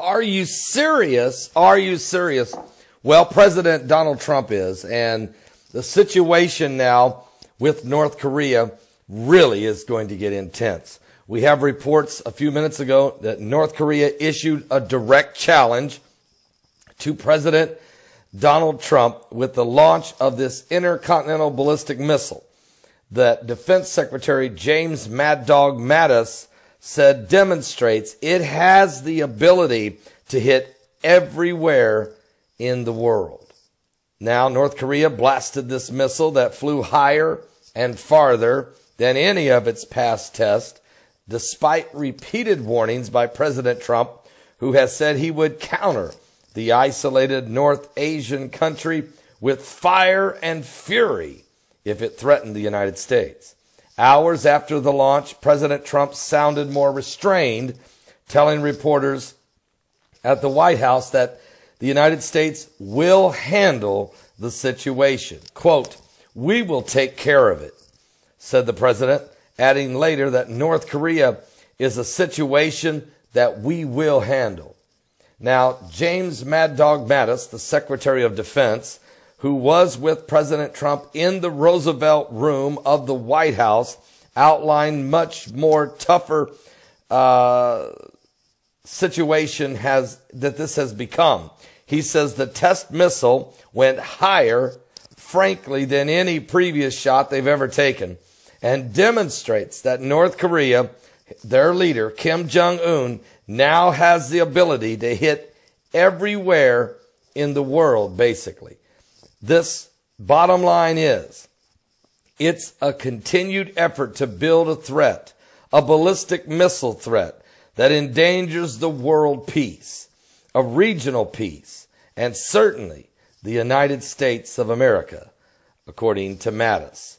Are you serious? Are you serious? Well, President Donald Trump is, and the situation now with North Korea really is going to get intense. We have reports a few minutes ago that North Korea issued a direct challenge to President Donald Trump with the launch of this intercontinental ballistic missile that Defense Secretary James Mad Dog Mattis said demonstrates it has the ability to hit everywhere in the world. Now, North Korea blasted this missile that flew higher and farther than any of its past tests, despite repeated warnings by President Trump, who has said he would counter the isolated North Asian country with fire and fury if it threatened the United States. Hours after the launch, President Trump sounded more restrained, telling reporters at the White House that the United States will handle the situation. Quote, "We will take care of it," said the president, adding later that North Korea is a situation that we will handle. Now, James Mad Dog Mattis, the Secretary of Defense, who was with President Trump in the Roosevelt room of the White House, outlined much more tougher situation that this has become. He says the test missile went higher, frankly, than any previous shot they've ever taken, and demonstrates that North Korea, their leader, Kim Jong-un, now has the ability to hit everywhere in the world, basically. This bottom line is, it's a continued effort to build a threat, a ballistic missile threat that endangers the world peace, a regional peace, and certainly the United States of America, according to Mattis.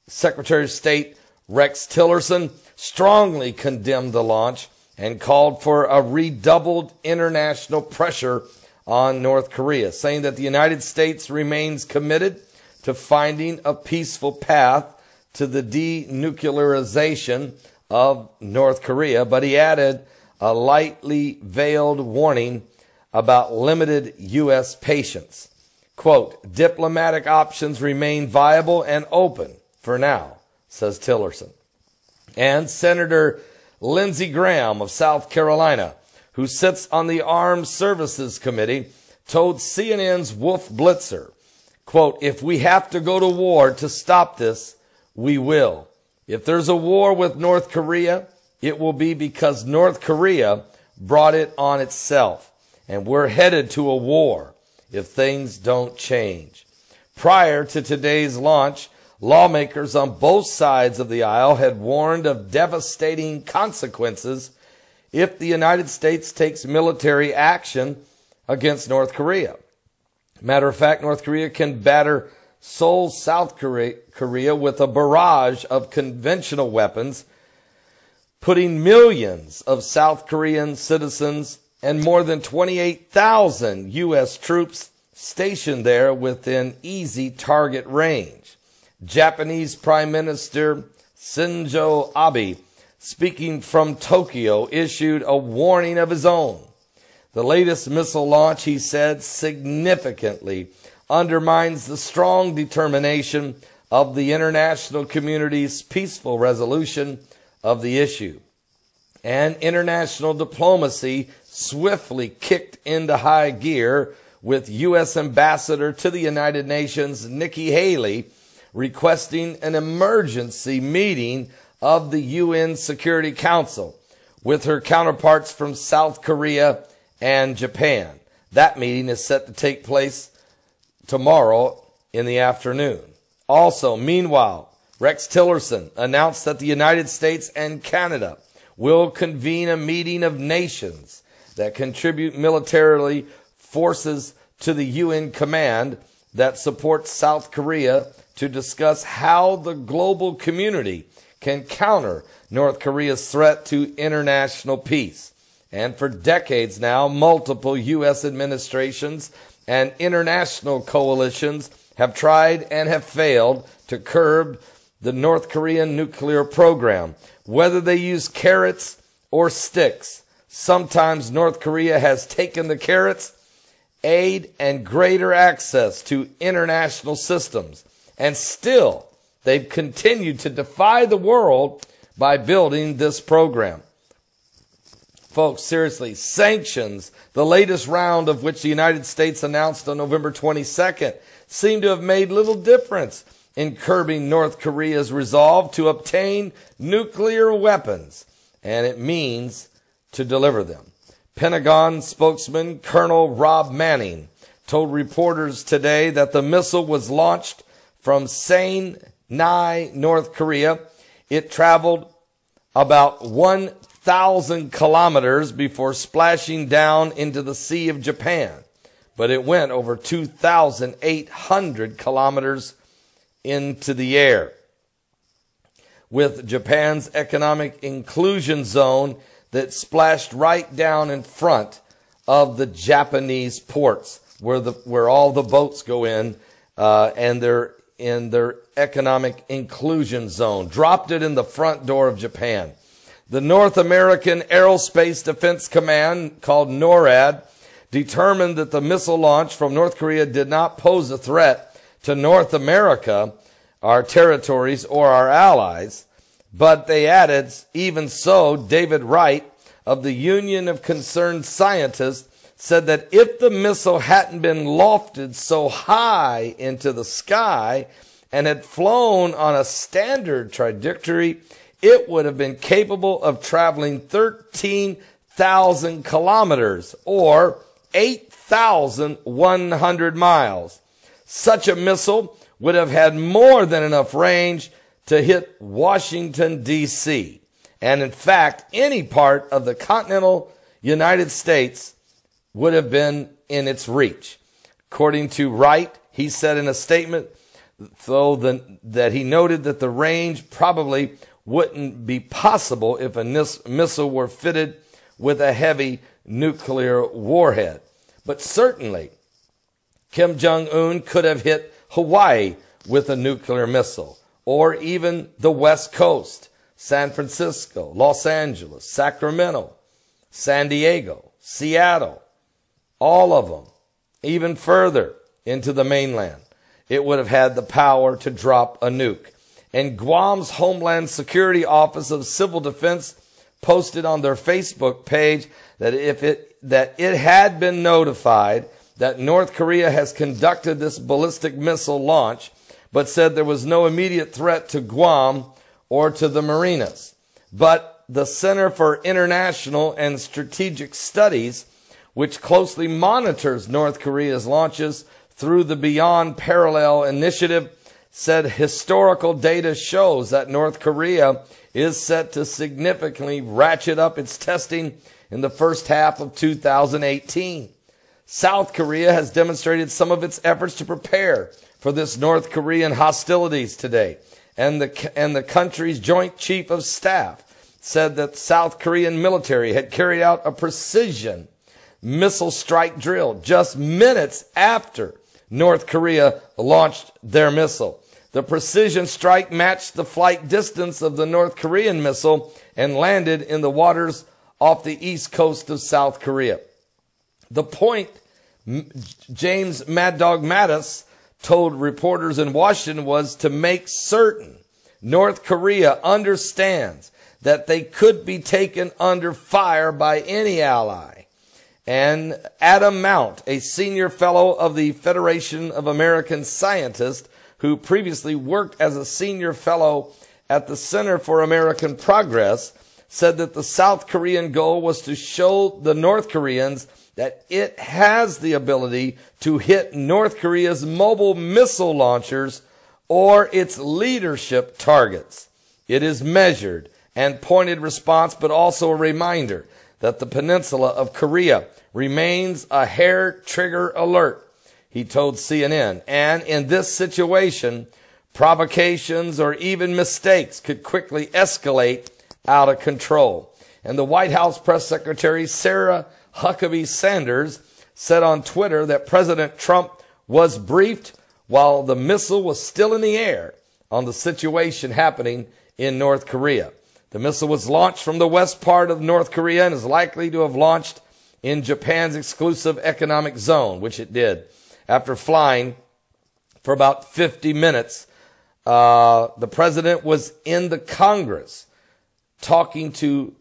Secretary of State Rex Tillerson strongly condemned the launch and called for a redoubled international pressure on North Korea, saying that the United States remains committed to finding a peaceful path to the denuclearization of North Korea. But he added a lightly veiled warning about limited U.S. patience. Quote, "Diplomatic options remain viable and open for now," says Tillerson. And Senator Lindsey Graham of South Carolina, who sits on the Armed Services Committee, told CNN's Wolf Blitzer, quote, "If we have to go to war to stop this, we will. If there's a war with North Korea, it will be because North Korea brought it on itself. And we're headed to a war if things don't change." Prior to today's launch, lawmakers on both sides of the aisle had warned of devastating consequences if the United States takes military action against North Korea. Matter of fact, North Korea can batter Seoul, South Korea with a barrage of conventional weapons, putting millions of South Korean citizens and more than 28,000 U.S. troops stationed there within easy target range. Japanese Prime Minister Shinzo Abe, speaking from Tokyo, issued a warning of his own. The latest missile launch, he said, significantly undermines the strong determination of the international community's peaceful resolution of the issue. And international diplomacy swiftly kicked into high gear with U.S. Ambassador to the United Nations Nikki Haley requesting an emergency meeting of the UN Security Council with her counterparts from South Korea and Japan. That meeting is set to take place tomorrow in the afternoon. Also, meanwhile, Rex Tillerson announced that the United States and Canada will convene a meeting of nations that contribute militarily forces to the UN command that supports South Korea to discuss how the global community can counter North Korea's threat to international peace. And for decades now, multiple U.S. administrations and international coalitions have tried and have failed to curb the North Korean nuclear program. Whether they use carrots or sticks, Sometimes North Korea has taken the carrots, aid, and greater access to international systems, and still they've continued to defy the world by building this program. Folks, seriously, sanctions, the latest round of which the United States announced on November 22nd, seem to have made little difference in curbing North Korea's resolve to obtain nuclear weapons, and it means to deliver them. Pentagon spokesman Colonel Rob Manning told reporters today that the missile was launched from Saenai, North Korea. It traveled about 1,000 kilometers before splashing down into the Sea of Japan, but it went over 2,800 kilometers into the air. With Japan's economic inclusion zone that splashed right down in front of the Japanese ports where all the boats go in, and they're in their economic inclusion zone. Dropped it in the front door of Japan. The North American Aerospace Defense Command, called NORAD, determined that the missile launch from North Korea did not pose a threat to North America, our territories, or our allies. But they added, even so, David Wright of the Union of Concerned Scientists said that if the missile hadn't been lofted so high into the sky and had flown on a standard trajectory, it would have been capable of traveling 13,000 kilometers or 8,100 miles. Such a missile would have had more than enough range to hit Washington, D.C., and in fact, any part of the continental United States would have been in its reach. According to Wright, he said in a statement, that he noted that the range probably wouldn't be possible if a missile were fitted with a heavy nuclear warhead. But certainly, Kim Jong-un could have hit Hawaii with a nuclear missile, or even the West Coast, San Francisco, Los Angeles, Sacramento, San Diego, Seattle, all of them, even further into the mainland. It would have had the power to drop a nuke. And Guam's Homeland Security Office of Civil Defense posted on their Facebook page that it had been notified that North Korea has conducted this ballistic missile launch, but said there was no immediate threat to Guam or to the marinas. But the Center for International and Strategic Studies, which closely monitors North Korea's launches through the Beyond Parallel initiative, said historical data shows that North Korea is set to significantly ratchet up its testing in the first half of 2018. South Korea has demonstrated some of its efforts to prepare for this North Korean hostilities today. And the country's Joint Chief of Staff said that South Korean military had carried out a precision missile strike drill just minutes after North Korea launched their missile. The precision strike matched the flight distance of the North Korean missile and landed in the waters off the east coast of South Korea. The point James Mad Dog Mattis told reporters in Washington was to make certain North Korea understands that they could be taken under fire by any ally. And Adam Mount, a senior fellow of the Federation of American Scientists, who previously worked as a senior fellow at the Center for American Progress, said that the South Korean goal was to show the North Koreans that it has the ability to hit North Korea's mobile missile launchers or its leadership targets. It is measured and pointed response, but also a reminder that the peninsula of Korea remains a hair trigger alert, he told CNN. And in this situation, provocations or even mistakes could quickly escalate out of control. And the White House press secretary, Sarah Huckabee Sanders, said on Twitter that President Trump was briefed while the missile was still in the air on the situation happening in North Korea. The missile was launched from the west part of North Korea and is likely to have launched in Japan's exclusive economic zone, which it did. After flying for about 50 minutes, the president was in the Congress talking to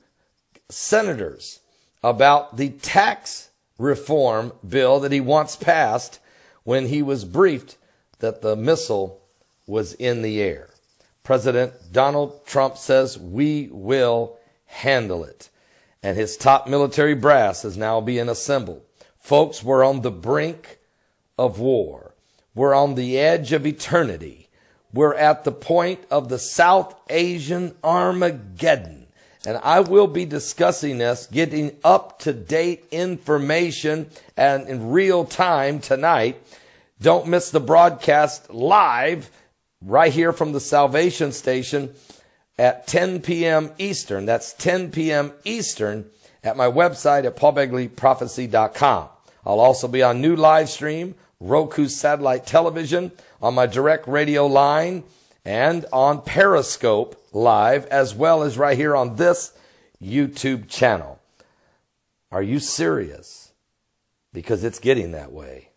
senators about the tax reform bill that he wants passed when he was briefed that the missile was in the air. President Donald Trump says we will handle it. And his top military brass is now being assembled. Folks, we're on the brink of war. We're on the edge of eternity. We're at the point of the South Asian Armageddon. And I will be discussing this, getting up-to-date information and in real time tonight. Don't miss the broadcast live right here from the Salvation Station at 10 p.m. Eastern. That's 10 p.m. Eastern at my website at paulbegleyprophecy.com. I'll also be on new live stream, Roku satellite television, on my direct radio line, and on Periscope live, as well as right here on this YouTube channel. Are you serious? Because it's getting that way.